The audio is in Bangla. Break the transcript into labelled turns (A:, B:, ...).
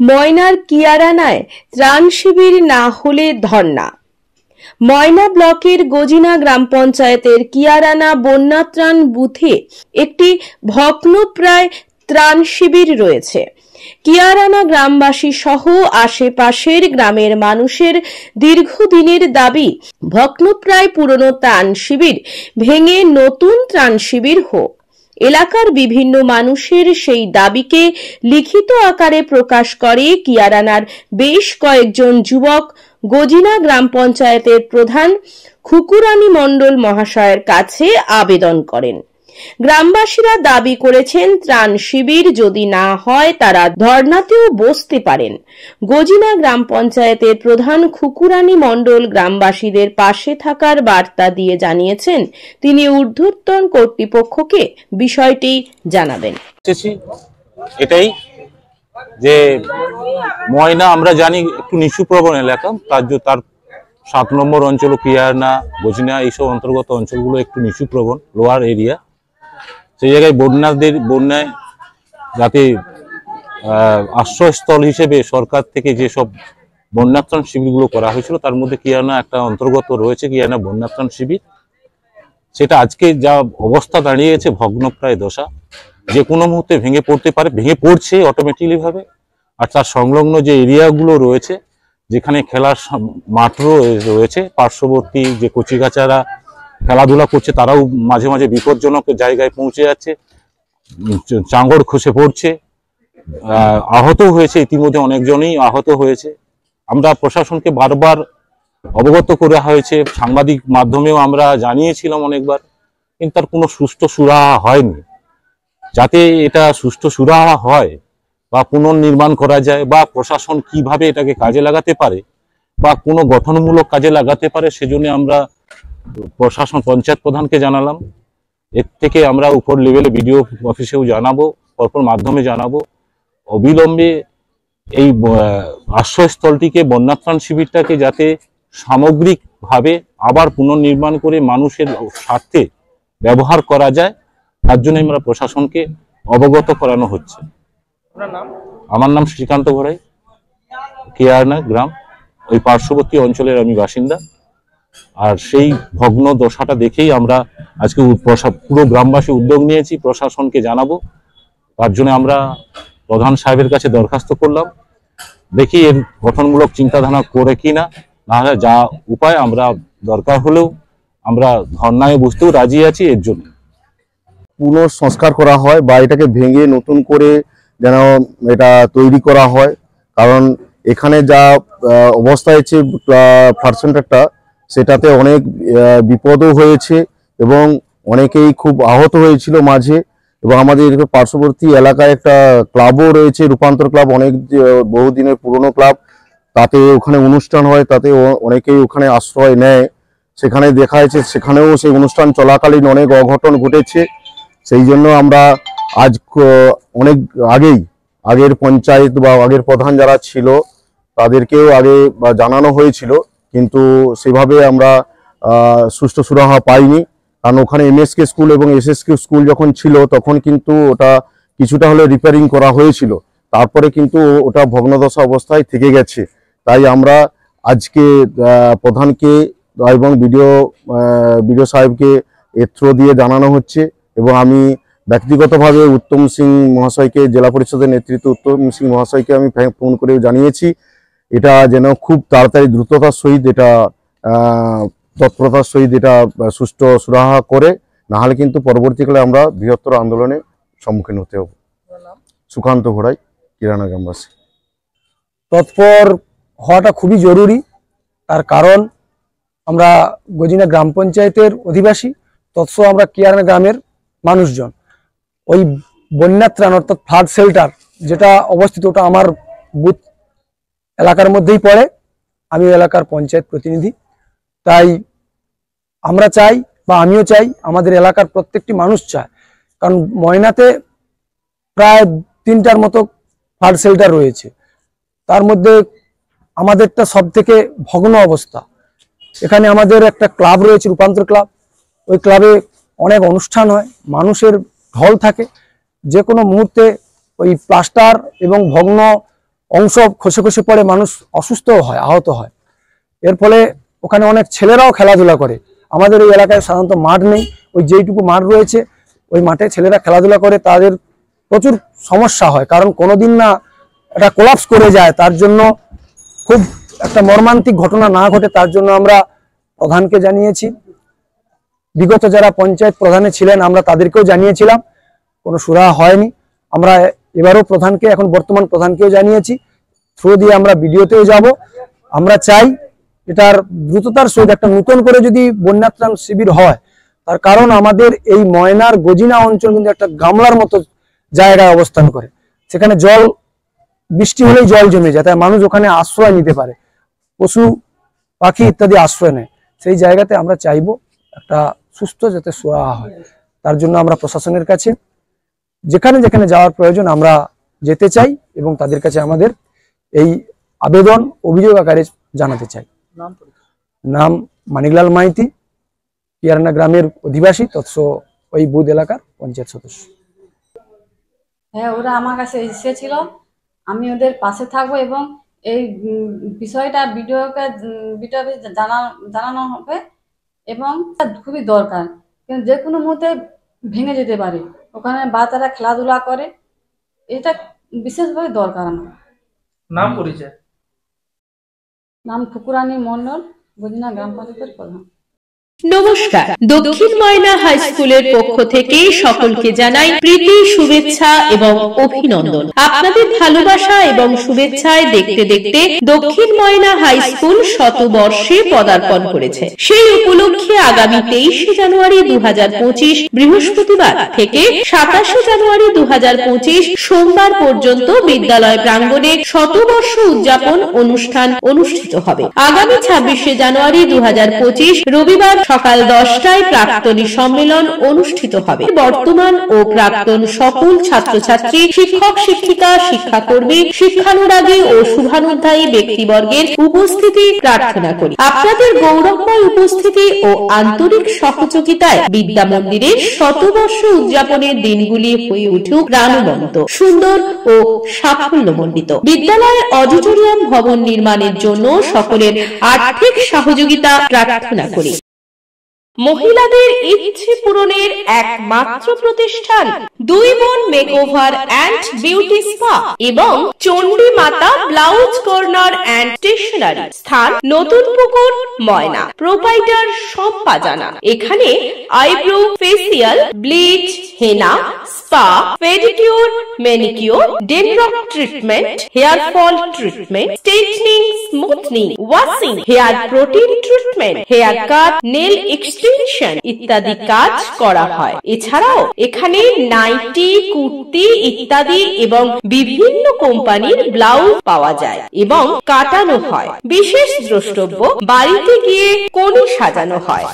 A: ময়নার কিয়ারানায় ত্রাণ শিবির না হলে ধর্ণা। ময়না ব্লকের গজিনা গ্রাম পঞ্চায়েতের কিয়ারানা বন্যাত্রাণ বুথে একটি ভগ্নপ্রায় ত্রাণ শিবির রয়েছে। কিয়ারানা গ্রামবাসী সহ আশেপাশের গ্রামের মানুষের দীর্ঘদিনের দাবি ভগ্নপ্রায় পুরনো ত্রাণ শিবির ভেঙে নতুন ত্রাণ শিবির হোক। এলাকার বিভিন্ন মানুষের সেই দাবিকে লিখিত আকারে প্রকাশ করে কিয়ারানার বেশ কয়েকজন যুবক গজিনা গ্রাম পঞ্চায়েতের প্রধান খুকুরানী মণ্ডল মহাশয়ের কাছে আবেদন করেন। গ্রামবাসীরা দাবি করেছেন ত্রাণ শিবির যদি না হয় তারা ধর্নাতেও বসতে পারেন। গজিনা গ্রাম পঞ্চায়েতের প্রধান খুকুরানী মণ্ডল গ্রামবাসীদের পাশে থাকার বার্তা দিয়ে জানিয়েছেন তিনি ঊর্ধ্বতন কর্তৃপক্ষকে বিষয়টি জানাবেন।
B: এটাই যে ময়না আমরা জানি একটু নিচু প্রবণ এলাকা, তার 7 নম্বর অঞ্চল কিয়ারানা গজিনা এইসব অন্তর্গত অঞ্চলগুলো একটু নিচু প্রবণ লোয়ার এরিয়া। সেই জায়গায় বন্যায় যাতে আশ্রয়স্থল হিসেবে সরকার থেকে যেসব বন্যাত্রাণ শিবিরগুলো করা হয়েছিল তার মধ্যে কিয়ারানা একটা অন্তর্গত রয়েছে, কিয়ারানা বন্যাত্রাণ শিবির। সেটা আজকে যা অবস্থা দাঁড়িয়েছে ভগ্নপ্রায় দশা, যে কোনো মুহূর্তে ভেঙে পড়তে পারে, ভেঙে পড়ছে অটোমেটিকলি ভাবে। আর তার সংলগ্ন যে এরিয়াগুলো রয়েছে যেখানে খেলার মাঠ রয়েছে, পার্শ্ববর্তী যে কচিকাচারা খেলাধুলা করছে তারাও মাঝে মাঝে বিপজ্জনক জায়গায় পৌঁছে যাচ্ছে, চাঙড় খসে পড়ছে, আহত হয়েছে, ইতিমধ্যে অনেকজনই আহত হয়েছে। আমরা প্রশাসনকে বারবার অবগত করা হয়েছে, সাংবাদিক মাধ্যমেও আমরা জানিয়েছিলাম অনেকবার, কিন্তু তার কোনো সুষ্ঠু সুরাহা হয়নি। যাতে এটা সুষ্ঠু সুরাহা হয় বা পুনর্নির্মাণ করা যায় বা প্রশাসন কিভাবে এটাকে কাজে লাগাতে পারে বা কোনো গঠনমূলক কাজে লাগাতে পারে, সেজন্য আমরা প্রশাসন পঞ্চায়েত প্রধানকে জানালাম। এর থেকে আমরা উপর লেভেলে বিডিও অফিসেও জানাবো, পরপর মাধ্যমে জানাবো। অবিলম্বে এই আশ্রয়স্থলটিকে বন্যাত্রাণ শিবিরটাকে যাতে সামগ্রিকভাবে আবার পুনর্নির্মাণ করে মানুষের স্বার্থে ব্যবহার করা যায় তার জন্য আমরা প্রশাসনকে অবগত করানো হচ্ছে। আমার নাম শ্রীকান্ত ঘোড়াই, কিয়ারানা গ্রাম, ওই পার্শ্ববর্তী অঞ্চলের আমি বাসিন্দা। আর সেই ভগ্ন দশাটা দেখেই আমরা আজকে পুরো গ্রামবাসী উদ্যোগ নিয়েছি, প্রশাসনকে জানাবো। তার জন্য আমরা প্রধান সাহেবের কাছে দরখাস্ত করলাম, দেখি এর গঠনমূলক চিন্তাধারা করে কিনা, নাহলে যা উপায় আমরা দরকার হলেও আমরা ধর্নায় বসতেও রাজি আছি। এর জন্য
C: পুনঃসংস্কার করা হয় বা এটাকে ভেঙে নতুন করে যেন এটা তৈরি করা হয়, কারণ এখানে যা অবস্থা হয়েছে ফ্লাড সেন্টারটা, সেটাতে অনেক বিপদও হয়েছে এবং অনেকেই খুব আহত হয়েছিল মাঝে। এবং আমাদের পার্শ্ববর্তী এলাকায় একটা ক্লাবও রয়েছে, রূপান্তর ক্লাব, অনেক বহুদিনের পুরনো ক্লাব, তাতে ওখানে অনুষ্ঠান হয়, তাতে অনেকেই ওখানে আশ্রয় নেয়। সেখানে দেখা যাচ্ছে সেখানেও সেই অনুষ্ঠান চলাকালীন অনেক অঘটন ঘটেছে। সেই জন্য আমরা আজ অনেক আগের পঞ্চায়েত বা আগের প্রধান যারা ছিল তাদেরকেও আগে জানানো হয়েছিল, কিন্তু সেভাবে আমরা সুষ্ঠু সুরাহা পাইনি। কারণ ওখানে এমএসকে স্কুল এবং এসএসকে স্কুল যখন ছিল তখন কিন্তু ওটা কিছুটা হলে রিপেয়ারিং করা হয়েছিল, তারপরে কিন্তু ওটা ভগ্নদশা অবস্থায় থেকে গেছে। তাই আমরা আজকে প্রধানকে এবং বিডিও সাহেবকে এর থ্রু দিয়ে জানানো হচ্ছে। এবং আমি ব্যক্তিগতভাবে উত্তম সিং মহাশয়কে, জেলা পরিষদের নেতৃত্ব উত্তম সিং মহাশয়কে আমি ফোন করে জানিয়েছি এটা যেন খুব তাড়াতাড়ি দ্রুততার সহিত এটা তৎপরতার সহিত এটা সুষ্ঠু সুরাহা করে, নাহলে কিন্তু পরবর্তীকালে আমরা বৃহত্তর আন্দোলনের সম্মুখীন হতে হব। সুকান্ত ঘোড়াই, কিয়ারানা গ্রামবাসী।
D: তৎপর হওয়াটা খুবই জরুরি, তার কারণ আমরা গজিনা গ্রাম পঞ্চায়েতের অধিবাসী, তৎসহ আমরা কিয়ারানা গ্রামের মানুষজন। ওই বন্যাত্রাণ অর্থাৎ ফ্লাড শেল্টার যেটা অবস্থিত, ওটা আমার বুথ এলাকার মধ্যেই পড়ে। আমি এলাকার পঞ্চায়েত প্রতিনিধি, তাই আমরা চাই বা আমিও চাই, আমাদের এলাকার প্রত্যেকটি মানুষ চায়, কারণ ময়নাতে প্রায় 3টার মতো ফ্লাড শেল্টার রয়েছে, তার মধ্যে আমাদেরটা সব থেকে ভগ্ন অবস্থা। এখানে আমাদের একটা ক্লাব রয়েছে, রূপান্তর ক্লাব, ওই ক্লাবে অনেক অনুষ্ঠান হয়, মানুষের ঢল থাকে, যে কোনো মুহূর্তে ওই প্লাস্টার এবং ভগ্ন অংশ খসে খসে পড়ে, মানুষ অসুস্থও হয়, আহত হয়। এর ফলে ওখানে অনেক ছেলেরাও খেলাধুলা করে। আমাদের এই এলাকায় সাধারণত মাঠ নেই, ওই যেইটুকু মাঠ রয়েছে ওই মাঠে ছেলেরা খেলাধুলা করে, তাদের প্রচুর সমস্যা হয়। কারণ কোনোদিন না এটা কোলাপস করে যায়, তার জন্য খুব একটা মর্মান্তিক ঘটনা না ঘটে তার জন্য আমরা প্রধানকে জানিয়েছি। বিগত যারা পঞ্চায়েত প্রধানে ছিলেন আমরা তাদেরকেও জানিয়েছিলাম, কোনো সুরাহা হয়নি। আমরা এবারও প্রধানকে, এখন বর্তমান প্রধানকেও জানিয়েছি, থ্রু দিয়ে আমরা ভিডিওতেও যাব। আমরা চাই এটার দ্রুততার সহিত একটা নতুন করে যদি বন্যা ত্রাণ শিবির হয়, তার কারণ আমাদের এই ময়নার গজিনা অঞ্চল কিন্তু একটা গামলার মতো জায়গায় অবস্থান করে। সেখানে জল, বৃষ্টি হলেই জল জমে যায়, তাই মানুষ ওখানে আশ্রয় নিতে পারে, পশু পাখি ইত্যাদি আশ্রয় নেয়। সেই জায়গাতে আমরা চাইবো একটা সুস্থ যাতে সুরাহা হয়। তার জন্য আমরা প্রশাসনের কাছে যেখানে যেখানে যাওয়ার প্রয়োজন আমরা যেতে চাই এবং তাদের কাছে আমাদের এই আবেদন অভিযোগ আকারে জানাতে চাই। নাম মানিকলাল মাইতি, কিয়ারানা গ্রামের অধিবাসী, তৎস ওই বুথ এলাকার পঞ্চায়েত সদস্য।
E: হ্যাঁ, ওরা আমার কাছে এসেছিল, আমি ওদের পাশে থাকবো এবং এই বিষয়টা ভিডিওকে জানানো হবে এবং খুবই দরকার, কিন্তু যে কোনো মুহূর্তে ভেঙে যেতে পারে। ওখানে বাচ্চারা খেলাধুলা করে, এটা বিশেষভাবে দরকার আমার।
F: নাম পরিচয়?
E: নাম ঠুকুরানী মন্ডল, গজিনা গ্রাম পঞ্চায়েতের প্রধান।
A: নমস্কার, দক্ষিণ ময়না হাই স্কুলের পক্ষ থেকে সকলকে জানাই প্রীতি, শুভেচ্ছা এবং অভিনন্দন। আপনাদের ভালোবাসা এবং শুভেচ্ছায় দেখতে দেখতে দক্ষিণ ময়না হাই স্কুল শতবর্ষে পদার্পণ করেছে। সেই উপলক্ষে আগামী 23 জানুয়ারি 2025 বৃহস্পতিবার থেকে 27 জানুয়ারি 2025 সোমবার পর্যন্ত বিদ্যালয় প্রাঙ্গণে শতবর্ষ উদযাপন অনুষ্ঠান অনুষ্ঠিত হবে। আগামী 26 জানুয়ারি 2025 রবিবার সকাল 10টায় প্রাক্তনী সম্মেলন অনুষ্ঠিত হবে। বর্তমান ও প্রাক্তন সকল ছাত্রছাত্রী, শিক্ষক শিক্ষিকা, শিক্ষাকর্মী, শিক্ষানুরাগী ও শুভানুধ্যায়ী ব্যক্তিবর্গের উপস্থিতি প্রার্থনা করি। আপনাদের গৌরবময় উপস্থিতি ও আন্তরিক সহযোগিতায় বিদ্যা মন্দিরের শতবর্ষ উদযাপনের দিনগুলি হয়ে উঠুক প্রাণবন্ত, সুন্দর ও সাফল্যমণ্ডিত। বিদ্যালয়ের অডিটোরিয়াম ভবন নির্মাণের জন্য সকলের আর্থিক সহযোগিতা প্রার্থনা করি। মহিলাদের ইচ্ছে পূরণের একমাত্র প্রতিষ্ঠান দুই বোন মেকওভার অ্যান্ড বিউটি স্পা এবং চণ্ডী মাতা ব্লাউজ কর্নার অ্যান্ড স্টেশনারি। স্থান নতুন পুকুর, ময়না। প্রোপাইটার শম্পা জানা। এখানে eyebrow, facial, bleach, henna, spa, pedicure, manicure, dandruff treatment, hair fall treatment, straightening, smoothing, washing, hair protein treatment, hair cut, nail extension ইত্যাদি কাজ করা হয়। এছাড়াও এখানে নাইটি, কুর্তি ইত্যাদি এবং বিভিন্ন কোম্পানির ব্লাউজ পাওয়া যায় এবং কাটানো হয়। বিশেষ দ্রষ্টব্য, বাড়িতে গিয়ে কোণে সাজানো হয়।